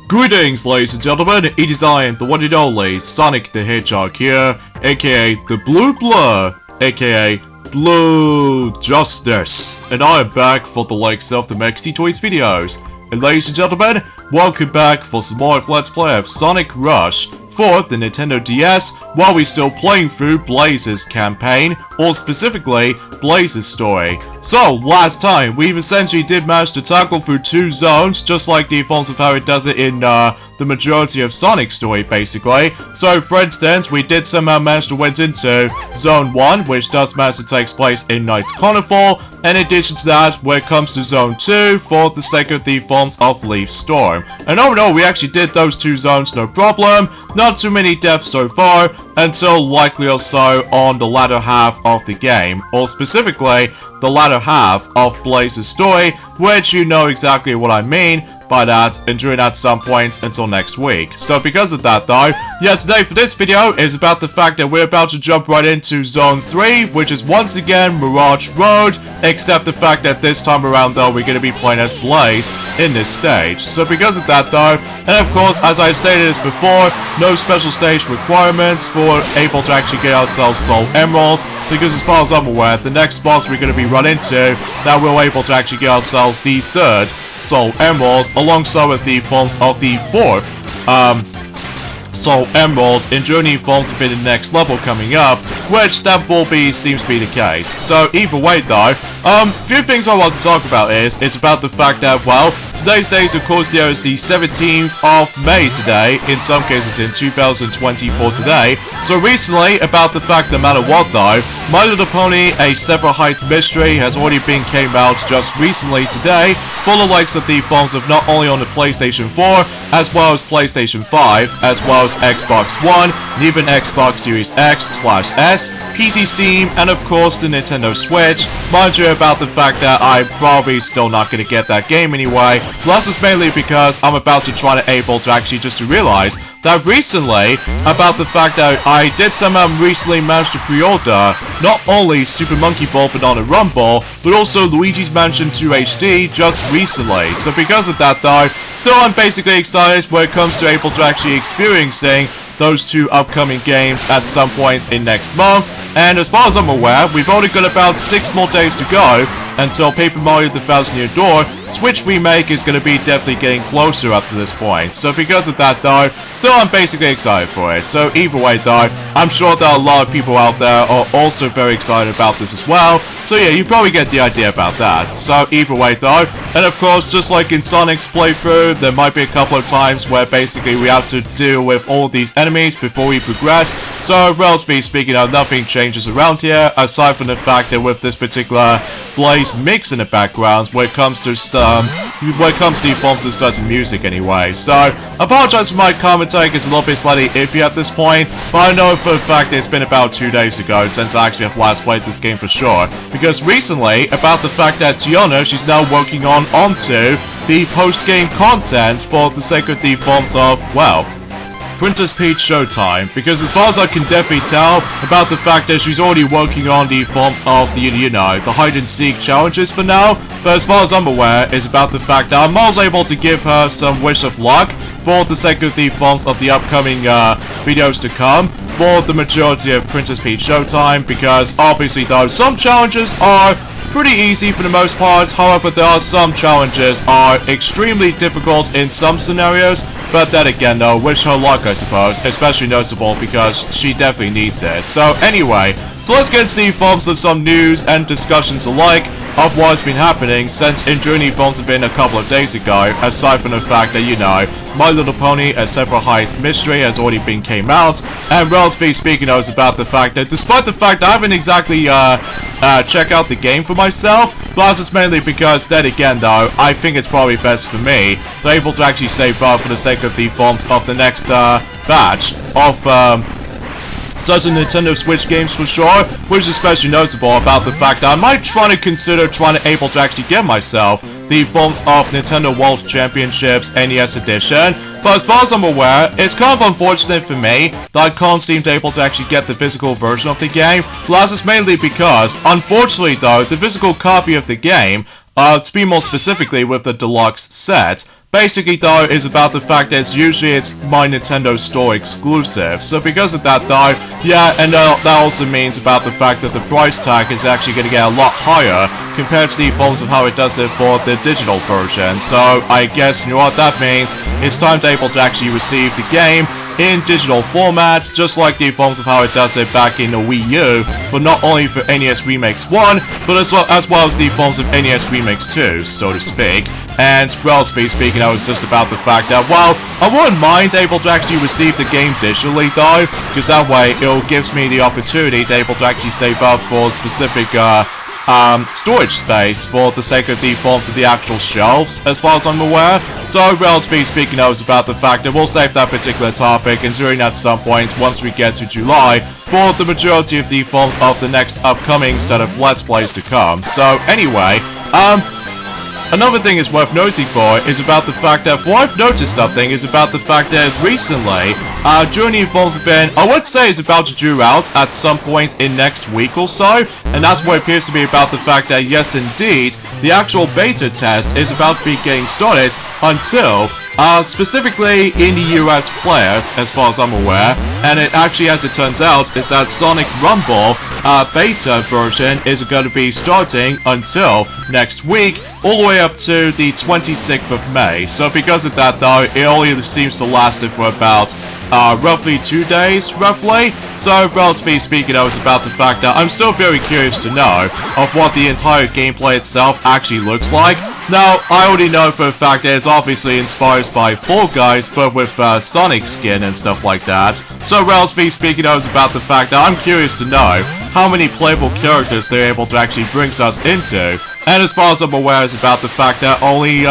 Greetings, ladies and gentlemen, it is I, the one and only Sonic the Hedgehog here, aka the Blue Blur, aka Blue Justice, and I am back for the likes of the Maxi Toys videos. And ladies and gentlemen, welcome back for some more of Let's Play of Sonic Rush for the Nintendo DS, while we're still playing through Blaze's campaign, or specifically, Blaze's story. So, last time, we essentially did manage to tackle through 2 zones, just like the forms of how it does it in the majority of Sonic's story, basically. So, for instance, we did somehow manage to went into Zone 1, which does manage to take place in Night's Carnival, and in addition to that, when it comes to Zone 2, for the sake of the forms of Leaf Storm. And overall, we actually did those 2 zones no problem, not too many deaths so far, until likely or so on the latter half of the game, or specifically, the latter half of Blaze's story, which you know exactly what I mean by that, and during at some point until next week. So because of that though, yeah, today for this video is about the fact that we're about to jump right into Zone 3, which is once again Mirage Road, except the fact that this time around though, we're going to be playing as Blaze in this stage. So because of that though, and of course, as I stated this before, no special stage requirements for able to actually get ourselves Soul Emeralds, because as far as I'm aware, the next boss we're going to be run into, that we're able to actually get ourselves the 3rd Soul Emerald, alongside with the forms of the 4th Soul Emerald in Journey forms of the next level coming up, which that will be, seems to be the case. So either way though, few things I want to talk about is about the fact that, well, today's date of course there is the 17th of May today, in some cases in 2024 today. So recently, about the fact no matter what though, My Little Pony A Several Heights Mystery has already been came out just recently today, for the likes of the forms of not only on the PlayStation 4, as well as PlayStation 5, as well as Xbox One, and even Xbox Series X/S, PC Steam, and of course the Nintendo Switch. Mind you about the fact that I'm probably still not going to get that game anyway, plus it's mainly because I'm about to try to able to actually just to realize that recently, about the fact that I did somehow recently manage to pre-order not only Super Monkey Ball Banana Rumble, but also Luigi's Mansion 2 HD just recently. So because of that though, still I'm basically excited when it comes to able to actually experiencing those 2 upcoming games at some point in next month. And as far as I'm aware, we've only got about 6 more days to go until Paper Mario The Thousand Year Door Switch Remake is going to be definitely getting closer up to this point. So because of that though, still I'm basically excited for it. So either way though, I'm sure that a lot of people out there are also very excited about this as well. So yeah, you probably get the idea about that. So either way though, and of course just like in Sonic's playthrough, there might be a couple of times where basically we have to deal with all these enemies before we progress. So relatively speaking, nothing changes around here, aside from the fact that with this particular Blaze mix in the background when it comes to the forms of certain music anyway. So I apologize for my commentary, it's a little bit slightly iffy at this point, but I know for a fact it's been about 2 days ago since I actually have last played this game for sure, because recently about the fact that Tiana, she's now working onto the post-game content for the sake of the forms of, well, Princess Peach Showtime, because as far as I can definitely tell about the fact that she's already working on the forms of the, you know, the hide-and-seek challenges for now, but as far as I'm aware, is about the fact that I'm also able to give her some wish of luck for the sake of the forms of the upcoming videos to come for the majority of Princess Peach Showtime, because obviously though, some challenges are pretty easy for the most part, however there are some challenges are extremely difficult in some scenarios, but then again though, wish her luck I suppose, especially noticeable because she definitely needs it. So anyway, so let's get into the forms of some news and discussions alike of what's been happening since in Journey forms have been a couple of days ago, aside from the fact that, you know, My Little Pony A Several Heights Mystery has already been came out, and relatively speaking I was about the fact that despite the fact I haven't exactly check out the game for myself, plus it's mainly because then again though, I think it's probably best for me to able to actually save up for the sake of the forms of the next batch of certain Nintendo Switch games for sure, which is especially noticeable about the fact that I might try to consider trying to able to actually get myself the forms of Nintendo World Championships NES Edition, but as far as I'm aware, it's kind of unfortunate for me that I can't seem to able to actually get the physical version of the game, plus it's mainly because, unfortunately though, the physical copy of the game To be more specifically with the deluxe set. Basically though, is about the fact that usually it's My Nintendo Store exclusive. So because of that though, yeah, and that also means about the fact that the price tag is actually going to get a lot higher compared to the forms of how it does it for the digital version. So I guess, you know what that means, it's time to able to actually receive the game in digital format, just like the forms of how it does it back in the Wii U, but not only for NES Remakes 1, but as well as the forms of NES Remakes 2, so to speak. And relatively speaking, I was just about the fact that, well, I wouldn't mind able to actually receive the game digitally though, because that way it gives me the opportunity to able to actually save up for specific storage space for the sake of the forms of the actual shelves, as far as I'm aware. So, relatively speaking, I was about the fact that we'll save that particular topic, and during at some point, once we get to July, for the majority of the forms of the next upcoming set of Let's Plays to come. So, anyway, another thing is worth noting for is about the fact that I've noticed something is about the fact that recently, during the Evolves event, I would say is about to due out at some point in next week or so, and that's what appears to be about the fact that yes indeed, the actual beta test is about to be getting started until specifically in the US players, as far as I'm aware, and it actually, as it turns out, is that Sonic Rumble beta version is going to be starting until next week, all the way up to the 26th of May. So because of that though, it only seems to last it for about roughly 2 days, roughly. So, relatively speaking, I was about the fact that I'm still very curious to know of what the entire gameplay itself actually looks like. Now, I already know for a fact that it's obviously inspired by Fall Guys, but with Sonic skin and stuff like that. So, relatively speaking, I was about the fact that I'm curious to know how many playable characters they're able to actually bring us into. And as far as I'm aware, it's about the fact that only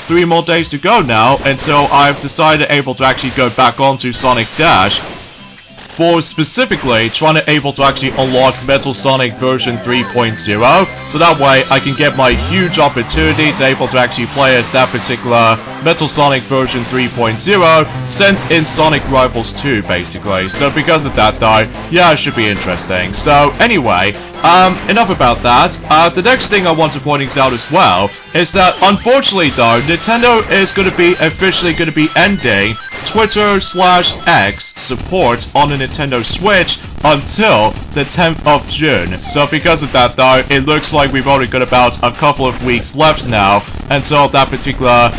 3 more days to go now until I've decided able to actually go back onto Sonic Dash for specifically trying to able to actually unlock Metal Sonic version 3.0, so that way I can get my huge opportunity to able to actually play as that particular Metal Sonic version 3.0 since in Sonic Rivals 2 basically. So because of that though, yeah, it should be interesting. So anyway, enough about that. The next thing I want to point out as well is that unfortunately though, Nintendo is going to be officially going to be ending Twitter/X support on the Nintendo Switch until the 10th of June. So because of that though, it looks like we've already got about a couple of weeks left now until that particular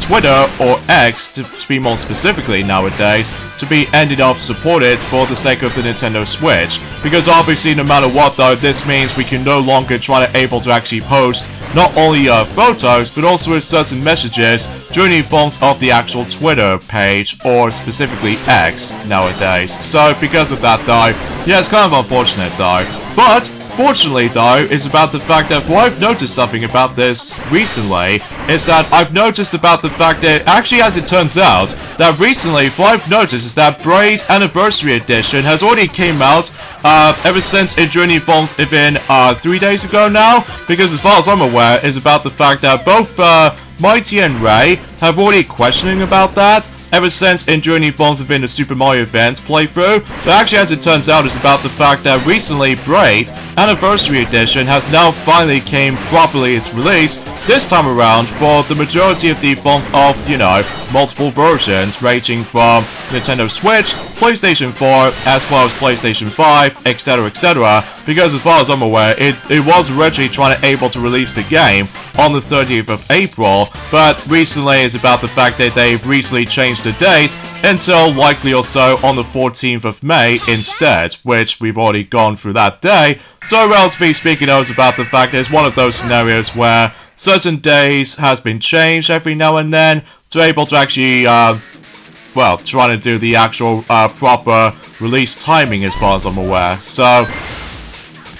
Twitter or X, to be more specifically nowadays, to be ended up supported for the sake of the Nintendo Switch. Because obviously no matter what though, this means we can no longer try to able to actually post not only photos, but also certain messages during the forms of the actual Twitter page, or specifically X nowadays. So because of that though, yeah, it's kind of unfortunate though. But fortunately though, is about the fact that I've noticed something about this recently, is that I've noticed about the fact that actually, as it turns out, that recently what I've noticed is that Braid Anniversary Edition has already came out ever since it journey forms even 3 days ago now, because as far as I'm aware is about the fact that both Mighty and Ray have already questioning about that ever since Enduring Forms have been the Super Mario Advance playthrough. But actually, as it turns out, it's about the fact that recently Braid Anniversary Edition has now finally came properly its release, this time around for the majority of the forms of, you know, multiple versions ranging from Nintendo Switch, PlayStation 4, as well as PlayStation 5, etc, etc. Because as far as I'm aware, it was originally trying to able to release the game on the 30th of April, but recently it's about the fact that they've recently changed the date until likely or so on the 14th of May instead, which we've already gone through that day. So relatively speaking, it was about the fact that it's one of those scenarios where certain days has been changed every now and then to able to actually, well, trying to do the actual proper release timing as far as I'm aware. So,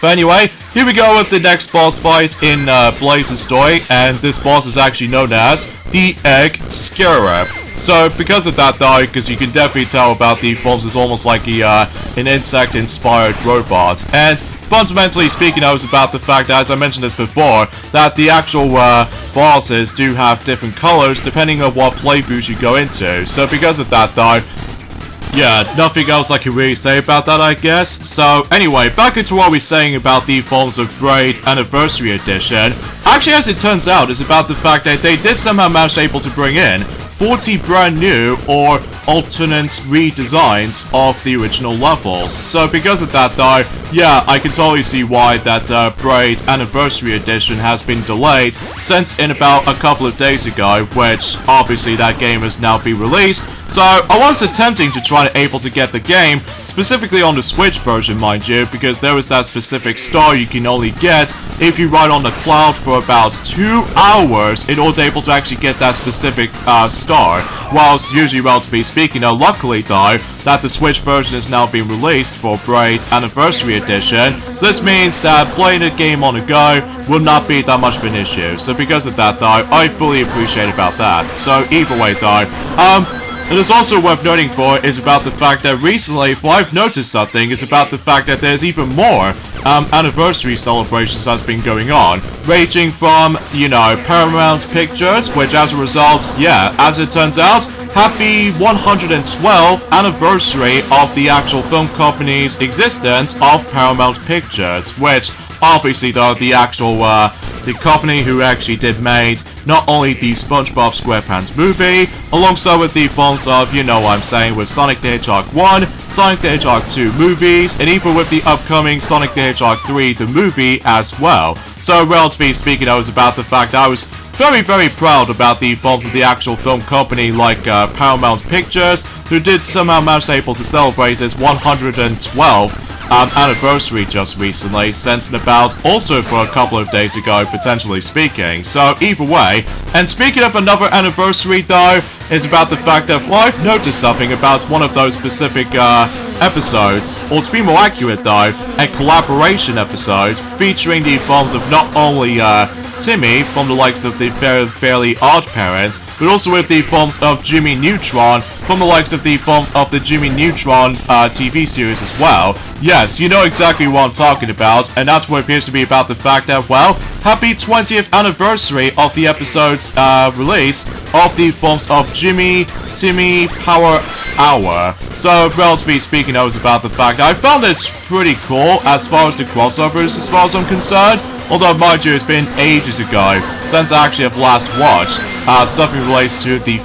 but anyway, here we go with the next boss fight in Blaze's story, and this boss is actually known as the Egg Scarab. So, because of that though, because you can definitely tell about the forms is almost like an insect-inspired robot, and fundamentally speaking, I was about the fact that, as I mentioned this before, that the actual bosses do have different colors depending on what playthroughs you go into. So because of that though, Yeah, nothing else I can really say about that, I guess. So, anyway, back into what we're saying about the Forms of Braid Anniversary Edition. Actually, as it turns out, is about the fact that they did somehow manage to able to bring in 40 brand new or alternate redesigns of the original levels. So because of that though, yeah, I can totally see why that Braid Anniversary Edition has been delayed since in about a couple of days ago, which obviously that game has now been released. So I was attempting to try to able to get the game, specifically on the Switch version mind you, because there is that specific star you can only get if you ride on the cloud for about 2 hours in order to able to actually get that specific star. Whilst usually, relatively speaking, luckily though, that the Switch version is now being released for Braid Anniversary Edition, so this means that playing the game on the go will not be that much of an issue. So because of that though, I fully appreciate about that. So either way though, it is also worth noting for is about the fact that recently, if I've noticed something, is about the fact that there's even more anniversary celebrations that's been going on, ranging from, you know, Paramount Pictures, which as a result, yeah, as it turns out, happy 112th anniversary of the actual film company's existence of Paramount Pictures, which obviously though the actual the company who actually did made not only the SpongeBob SquarePants movie, alongside with the films of, you know what I'm saying, with Sonic the Hedgehog 1, Sonic the Hedgehog 2 movies, and even with the upcoming Sonic the Hedgehog 3 the movie as well. So relatively speaking, I was about the fact that I was very, very proud about the films of the actual film company like Paramount Pictures, who did somehow manage to able to celebrate its 112th anniversary just recently, since and about also for a couple of days ago, potentially speaking. So either way, and speaking of another anniversary though, is about the fact that I've noticed something about one of those specific episodes, or to be more accurate though, a collaboration episode featuring the films of not only Timmy from the likes of the Fairly Odd Parents, but also with the films of Jimmy Neutron from the likes of the films of the Jimmy Neutron TV series as well. Yes, you know exactly what I'm talking about, and that's what appears to be about the fact that, well, happy 20th anniversary of the episode's release of the films of Jimmy, Timmy, Power Hour. So, relatively speaking, I was about the fact that I found this pretty cool as far as the crossovers, as far as I'm concerned. Although, mind you, it's been ages ago since I actually have last watched something relates to the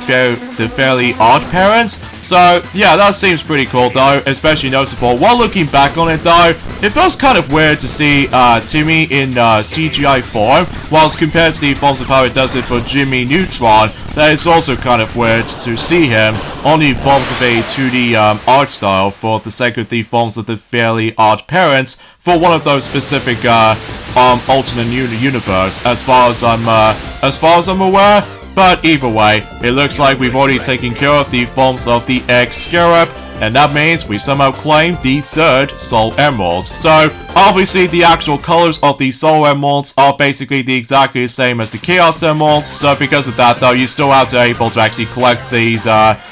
Fairly Odd Parents. So, yeah, that seems pretty cool though, especially noticeable. While looking back on it though, it feels kind of weird to see Timmy in CGI form, whilst compared to the forms of how it does it for Jimmy Neutron, that it's also kind of weird to see him on the forms of a 2D art style for the sake of the forms of the Fairly Odd Parents for one of those specific alternate universe, as far as I'm aware. But either way, it looks like we've already taken care of the forms of the Egg Scarab, and that means we somehow claim the third Soul Emerald. So, obviously the actual colors of the Soul Emeralds are basically exactly the same as the Chaos Emeralds, so because of that though, you still have to be able to actually collect these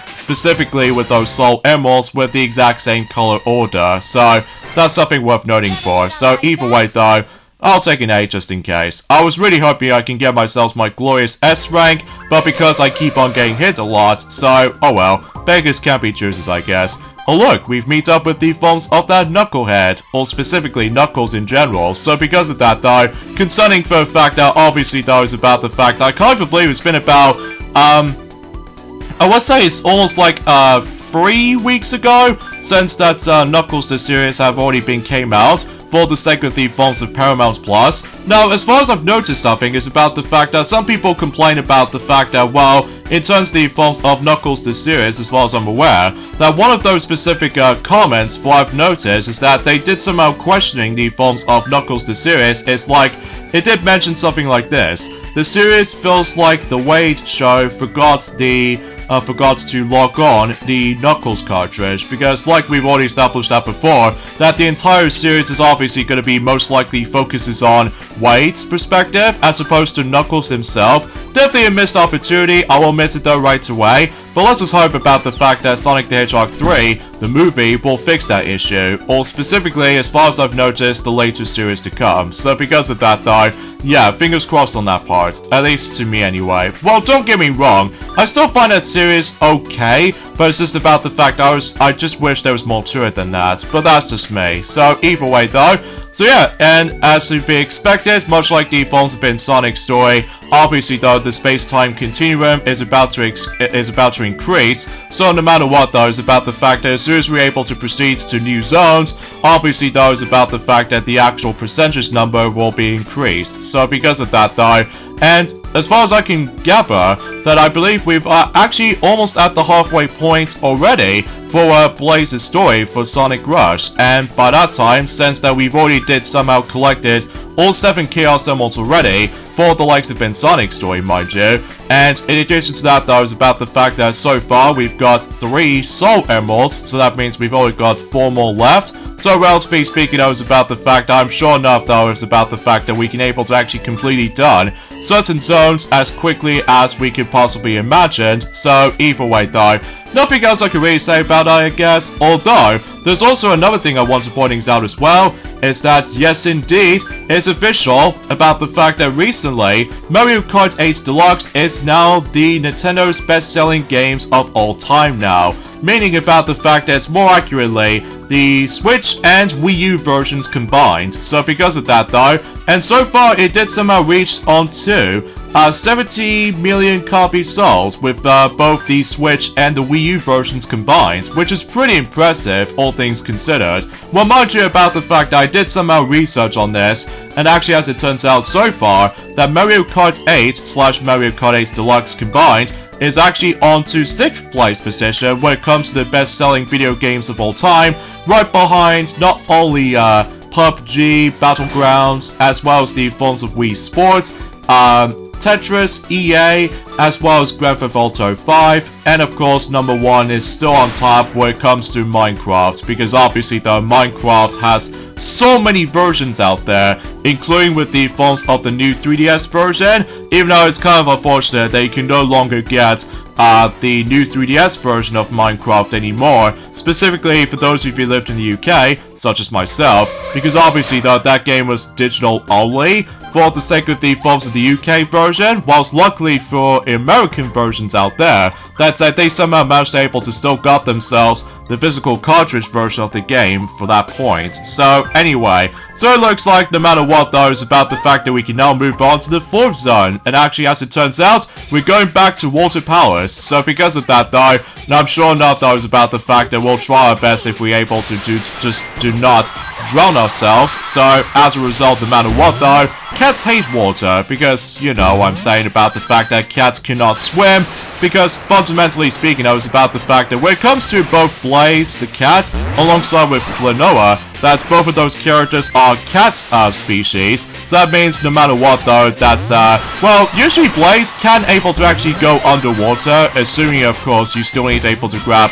specifically with those Soul Emeralds with the exact same color order. So, that's something worth noting for. So, either way though, I'll take an A just in case. I was really hoping I can get myself my glorious S rank, but because I keep on getting hit a lot, so, oh well, beggars can't be choosers, I guess. Oh look, we've met up with the forms of that Knucklehead, or specifically Knuckles in general, so because of that though, concerning for the fact that obviously though is about the fact that I can't even believe it's been about, I would say it's almost like 3 weeks ago since that Knuckles the series have already been came out for the sake of the forms of Paramount Plus. Now, as far as I've noticed something is about the fact that some people complain about the fact that, well, in terms of the forms of Knuckles the series, as far as I'm aware, that one of those specific comments what I've noticed is that they did somehow questioning the forms of Knuckles the series. It's like, it did mention something like this: the series feels like the Wade show forgot to log on the Knuckles cartridge, because like we've already established that before, that the entire series is obviously going to be most likely focuses on Wade's perspective as opposed to Knuckles himself. Definitely a missed opportunity, I will admit it though right away, but let's just hope about the fact that Sonic the Hedgehog 3, the movie, will fix that issue, or specifically, as far as I've noticed, the later series to come. So because of that though, yeah, fingers crossed on that part, at least to me anyway. Well, don't get me wrong, I still find that series okay, but but it's just about the fact I just wish there was more to it than that, but that's just me. So either way though, so yeah, and as to be expected, much like the Forms Within Sonic story, obviously though the space-time continuum is about to increase, so no matter what though, it's about the fact that as soon as we're able to proceed to new zones, obviously though it's about the fact that the actual percentage number will be increased. So because of that though, and as far as I can gather, that I believe we've actually almost at the halfway point already for Blaze's story for Sonic Rush, and by that time, since that we've already somehow collected all 7 Chaos Emeralds already for the likes of Ben Sonic's story, mind you, and in addition to that though, is about the fact that so far we've got 3 Soul Emeralds, so that means we've only got 4 more left. So relatively speaking though, is about the fact I'm sure enough though, is about the fact that we can able to actually completely done certain zones as quickly as we could possibly imagine. So either way though, nothing else I can really say about it, I guess. Although, there's also another thing I want to point out as well, is that yes indeed, it's official about the fact that recently, Mario Kart 8 Deluxe is now the Nintendo's best-selling games of all time now. Meaning about the fact that it's more accurately the Switch and Wii U versions combined. So because of that though, and so far it did somehow reach onto 70 million copies sold with both the Switch and the Wii U versions combined, which is pretty impressive, all things considered. Well, mind you about the fact that I did somehow research on this, and actually as it turns out so far, that Mario Kart 8 / Mario Kart 8 Deluxe combined is actually on to 6th place position when it comes to the best-selling video games of all time, right behind not only PUBG, Battlegrounds, as well as the forms of Wii Sports, Tetris, EA, as well as Grand Theft Auto 5, and of course number 1 is still on top when it comes to Minecraft, because obviously though Minecraft has so many versions out there, including with the forms of the new 3DS version, even though it's kind of unfortunate that you can no longer get the new 3DS version of Minecraft anymore, specifically for those of you who lived in the UK, such as myself, because obviously though that game was digital only for the sake of the forms of the UK version, whilst luckily for American versions out there, that they somehow managed to able to still got themselves the physical cartridge version of the game for that point. So anyway, so it looks like no matter what though, it's about the fact that we can now move on to the 4th zone, and actually as it turns out, we're going back to Water Palace. So because of that though, and I'm sure enough though, is about the fact that we'll try our best if we're able to just do not drown ourselves. So as a result, no matter what though, cats hate water, because, you know, I'm saying about the fact that cats cannot swim, because fundamentally speaking, I was about the fact that when it comes to both Blaze, the cat, alongside with Klonoa, that both of those characters are cat species. So that means no matter what though, that, well, usually Blaze can able to actually go underwater, assuming of course you still need able to grab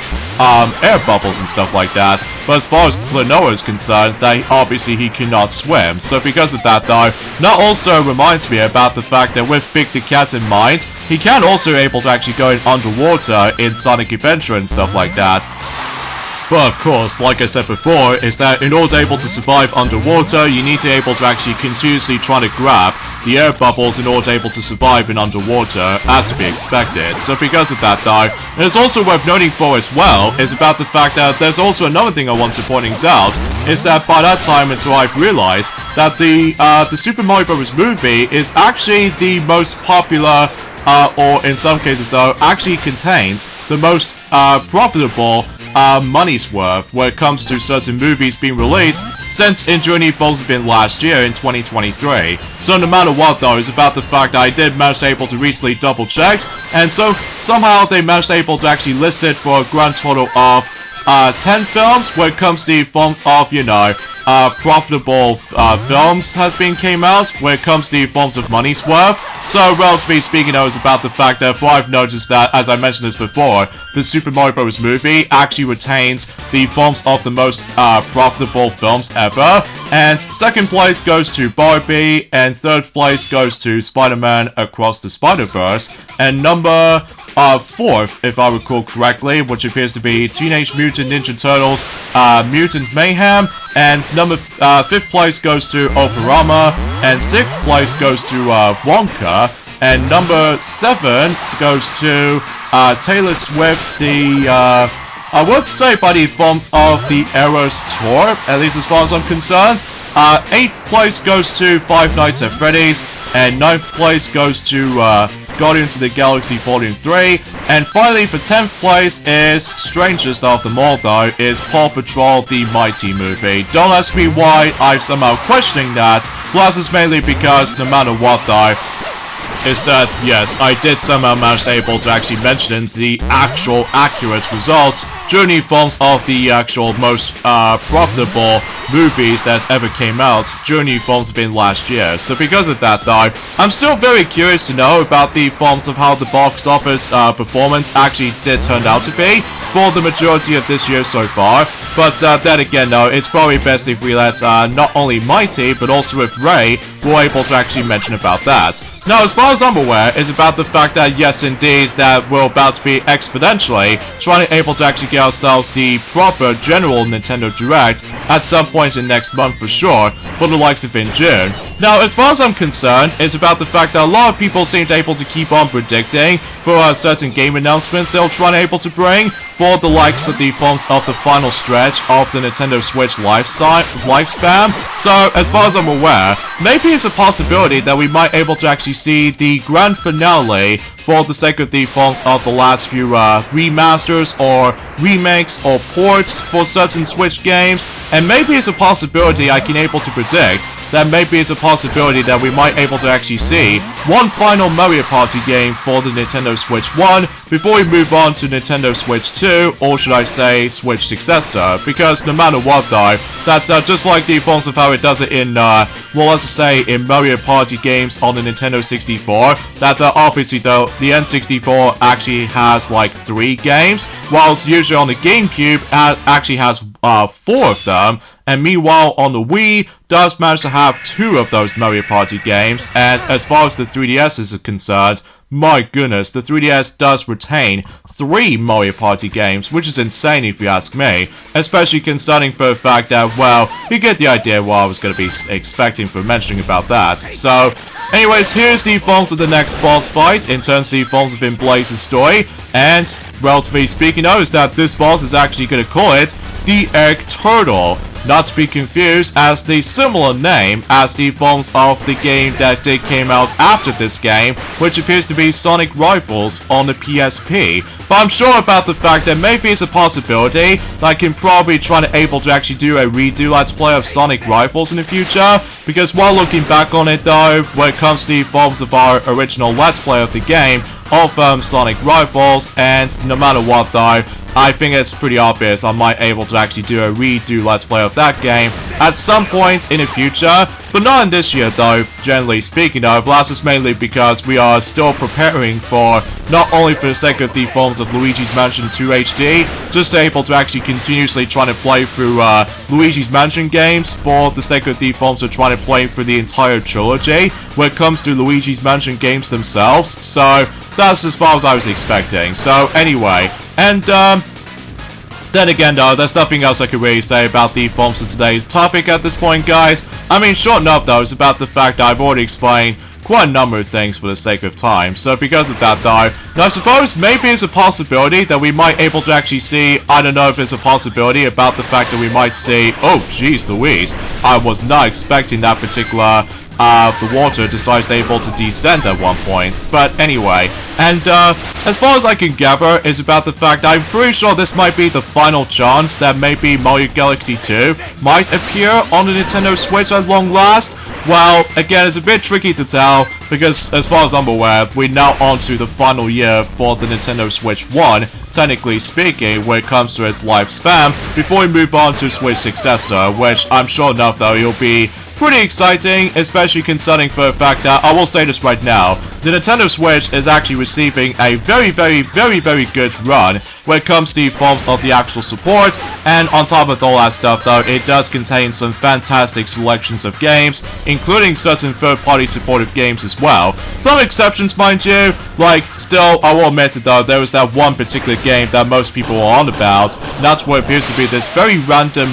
air bubbles and stuff like that. But as far as Klonoa is concerned, that obviously he cannot swim. So because of that though, that also reminds me about the fact that with Big the Cat in mind, he can also able to actually go in underwater in Sonic Adventure and stuff like that. But of course, like I said before, is that in order to able to survive underwater, you need to be able to actually continuously try to grab the air bubbles in order to able to survive in underwater, as to be expected. So because of that though, and it's also worth noting for as well, is about the fact that there's also another thing I want to point out, is that by that time until I've realized that the Super Mario Bros. Movie is actually the most popular, or in some cases though, actually contains the most profitable money's worth when it comes to certain movies being released since Infinity Falls has been last year in 2023. So no matter what though, it's about the fact that I did manage to able to recently double check, and so somehow they managed to able to actually list it for a grand total of 10 films when it comes to the forms of, you know, profitable films has been came out when it comes to the forms of money's worth. So relatively speaking, I was about the fact that I've noticed that, as I mentioned this before, the Super Mario Bros. Movie actually retains the forms of the most profitable films ever, and second place goes to Barbie, and third place goes to Spider-Man Across the Spider-Verse, and number 4th, if I recall correctly, which appears to be Teenage Mutant Ninja Turtles Mutant Mayhem, and number 5th place goes to Operama, and 6th place goes to Wonka, And number 7 goes to Taylor Swift, I would say by the forms of the Eras Tour, at least as far as I'm concerned. 8th place goes to Five Nights at Freddy's, and 9th place goes to Guardians of the Galaxy Volume 3, and finally for 10th place is, strangest of them all though, is Paw Patrol The Mighty movie. Don't ask me why I'm somehow questioning that, plus it's mainly because no matter what though, is that, yes, I did somehow manage able to actually mention the actual accurate results during the forms of the actual most profitable movies that's ever came out during the forms of in last year. So because of that though, I'm still very curious to know about the forms of how the box office performance actually did turn out to be for the majority of this year so far. But then again though, it's probably best if we let not only Mighty, but also with Ray, we're able to actually mention about that. Now, as far as I'm aware, is about the fact that yes, indeed, that we're about to be exponentially trying to able to actually get ourselves the proper general Nintendo Direct at some point in next month for sure, for the likes of in June. Now, as far as I'm concerned, it's about the fact that a lot of people seem to able to keep on predicting for certain game announcements they'll try to able to bring for the likes of the forms of the final stretch of the Nintendo Switch lifespan. So, as far as I'm aware, maybe it's a possibility that we might able to actually see the grand finale for the sake of the forms of the last few remasters or remakes or ports for certain Switch games, and maybe it's a possibility I can able to predict that maybe it's a possibility that we might able to actually see one final Mario Party game for the Nintendo Switch 1 before we move on to Nintendo Switch 2, or should I say Switch successor, because no matter what though, that's just like the forms of how it does it in, well, let's say in Mario Party games on the Nintendo 64, that obviously though, the N64 actually has like 3 games, whilst usually on the GameCube actually has 4 of them, and meanwhile on the Wii does manage to have 2 of those Mario Party games, and as far as the 3DS is concerned, my goodness, the 3DS does retain 3 Mario Party games, which is insane if you ask me, especially concerning for the fact that, well, you get the idea what I was going to be expecting for mentioning about that. So, anyways, here's the forms of the next boss fight in terms of the forms of Blaze's story, and, relatively speaking, notice that this boss is actually going to call it the Egg Turtle. Not to be confused as the similar name as the forms of the game that came out after this game, which appears to be Sonic Rifles on the PSP. But I'm sure about the fact that maybe it's a possibility that I can probably try to able to actually do a redo Let's Play of Sonic Rifles in the future, because while looking back on it though, when it comes to the forms of our original Let's Play of the game of Sonic Rifles, and no matter what though, I think it's pretty obvious I might able to actually do a redo Let's Play of that game at some point in the future, but not in this year though, generally speaking though. That's just mainly because we are still preparing for, not only for the sake of the forms of Luigi's Mansion 2 HD, just able to actually continuously trying to play through Luigi's Mansion games for the sake of the forms of trying to play through the entire trilogy when it comes to Luigi's Mansion games themselves. So that's as far as I was expecting. So anyway, and then again though, there's nothing else I could really say about the forms of today's topic at this point, guys. I mean, short enough though, it's about the fact that I've already explained quite a number of things for the sake of time. So because of that though, now I suppose maybe it's a possibility that we might able to actually see, I don't know if it's a possibility about the fact that we might see, oh jeez Louise, I was not expecting that particular the water decides they're able to descend at one point. But anyway, and as far as I can gather is about the fact I'm pretty sure this might be the final chance that maybe Mario Galaxy 2 might appear on the Nintendo Switch at long last. Well, again, it's a bit tricky to tell, because as far as I'm aware, we're now on to the final year for the Nintendo Switch 1, technically speaking, when it comes to its lifespan, before we move on to Switch successor, which I'm sure enough though, it'll be pretty exciting, especially concerning for the fact that, I will say this right now, the Nintendo Switch is actually receiving a very good run when it comes to the forms of the actual support, and on top of all that stuff though, it does contain some fantastic selections of games, including certain third-party supported games as well. Some exceptions, mind you, like, still, I will admit it though, there was that one particular game that most people are on about, and that's what appears to be this very random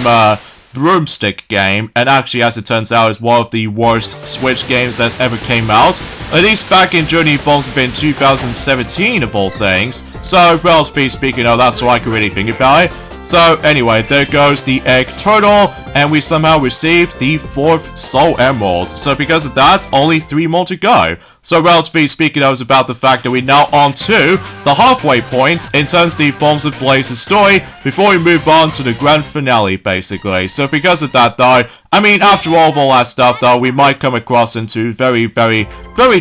broomstick game, and actually, as it turns out, is one of the worst Switch games that's ever came out. At least back in Journey Evolves in 2017, of all things. So, relatively speaking, that's all I can really think about it. So, anyway, there goes the egg turtle, and we somehow received the 4th Soul Emerald. So, because of that, only 3 more to go. So, relatively speaking, that was about the fact that we're now on to the halfway point in terms of the Forms of Blaze's story before we move on to the grand finale, basically. So, because of that, though, I mean, after all of that stuff, though, we might come across into very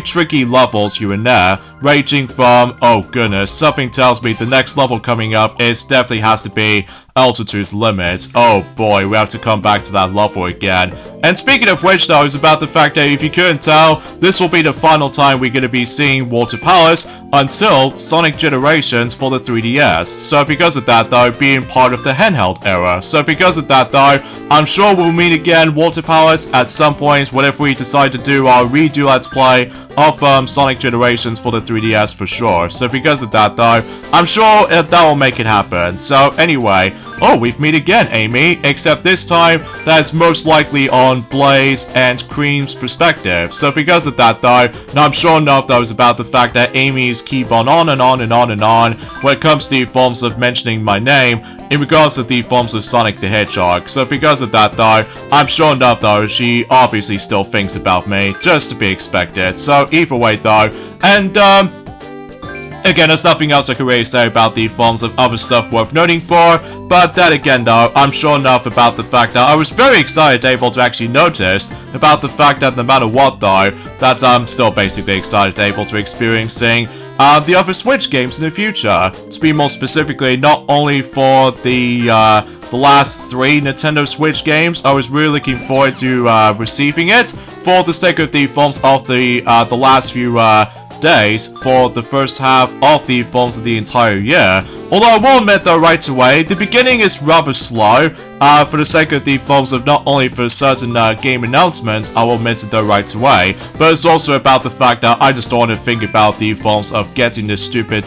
tricky levels here and there, ranging from, oh goodness, something tells me the next level coming up definitely has to be Altitude Limit. Oh boy, we have to come back to that level again. And speaking of which, though, is about the fact that if you couldn't tell, this will be the final time we're going to be seeing Water Palace until Sonic Generations for the 3DS. So because of that, though, being part of the handheld era. So because of that, though, I'm sure we'll meet again Water Palace at some point whenever we decide to do our redo Let's Play of Sonic Generations for the 3DS for sure. So because of that, though, I'm sure that will make it happen. So anyway, oh, we've met again, Amy, except this time that's most likely on Blaze and Cream's perspective. So because of that, though, now I'm sure enough that was about the fact that Amy's keep on and on when it comes to the forms of mentioning my name in regards to the forms of Sonic the Hedgehog. So because of that, though, I'm sure enough, though, she obviously still thinks about me, just to be expected. So either way, though, and again, there's nothing else I can really say about the forms of other stuff worth noting for, but that again, though, I'm sure enough about the fact that I was very excited able to actually notice about the fact that no matter what, though, that I'm still basically excited able to experiencing the other Switch games in the future. To be more specifically, not only for the last 3 Nintendo Switch games, I was really looking forward to receiving it for the sake of the forms of the last few days for the first half of the forms of the entire year. Although I will admit, though, right away, the beginning is rather slow for the sake of the forms of not only for certain game announcements, I will admit it, though, right away, but it's also about the fact that I just don't want to think about the forms of getting this stupid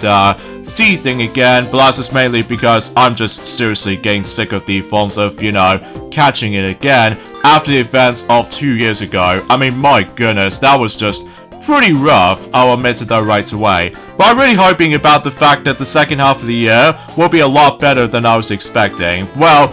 C thing again, but that's just mainly because I'm just seriously getting sick of the forms of, you know, catching it again after the events of 2 years ago. I mean, my goodness, that was just pretty rough, I'll admit it, though, right away. But I'm really hoping about the fact that the second half of the year will be a lot better than I was expecting. Well,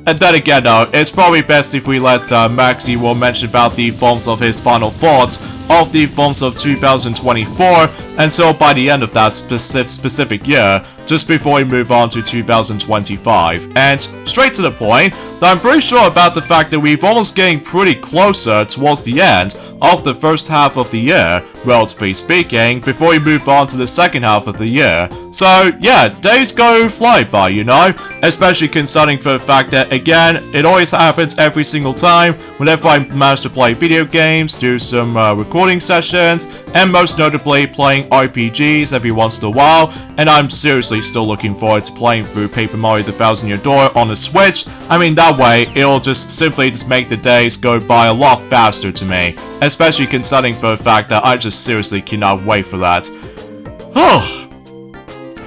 and then again, though, it's probably best if we let Maxie will mention about the forms of his final thoughts of the forms of 2024 until by the end of that specific year, just before we move on to 2025. And straight to the point, that I'm pretty sure about the fact that we've almost getting pretty closer towards the end of the first half of the year, relatively speaking, before we move on to the second half of the year. So yeah, days go fly by, you know, especially concerning for the fact that, again, it always happens every single time whenever I manage to play video games, do some recording sessions, and most notably playing RPGs every once in a while, and I'm seriously still looking forward to playing through Paper Mario The Thousand Year Door on the Switch. I mean, that way, it'll just simply make the days go by a lot faster to me, especially concerning for the fact that I just seriously cannot wait for that.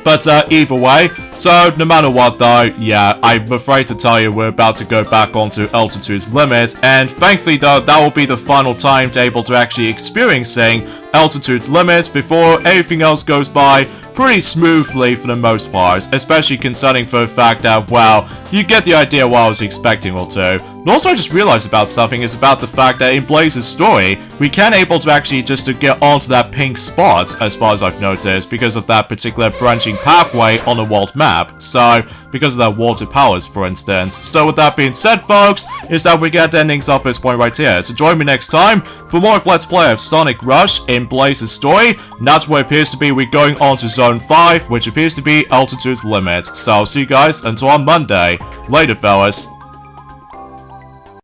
But either way, so no matter what, though, yeah, I'm afraid to tell you we're about to go back onto Altitude Limit, and thankfully, though, that will be the final time to able to actually experiencing Altitude Limit before everything else goes by pretty smoothly for the most part, especially concerning for the fact that, well, you get the idea what I was expecting or two. And also I just realized about something is about the fact that in Blaze's story, we can able to actually just to get onto that pink spot, as far as I've noticed, because of that particular branching pathway on the world map. So, because of that Water Palace, for instance. So with that being said, folks, is that we get the endings off this point right here. So join me next time for more of Let's Play of Sonic Rush in Blaze's story. And that's where it appears to be we're going on to Zone 5, which appears to be Altitude Limit. So I'll see you guys until on Monday. Later, fellas.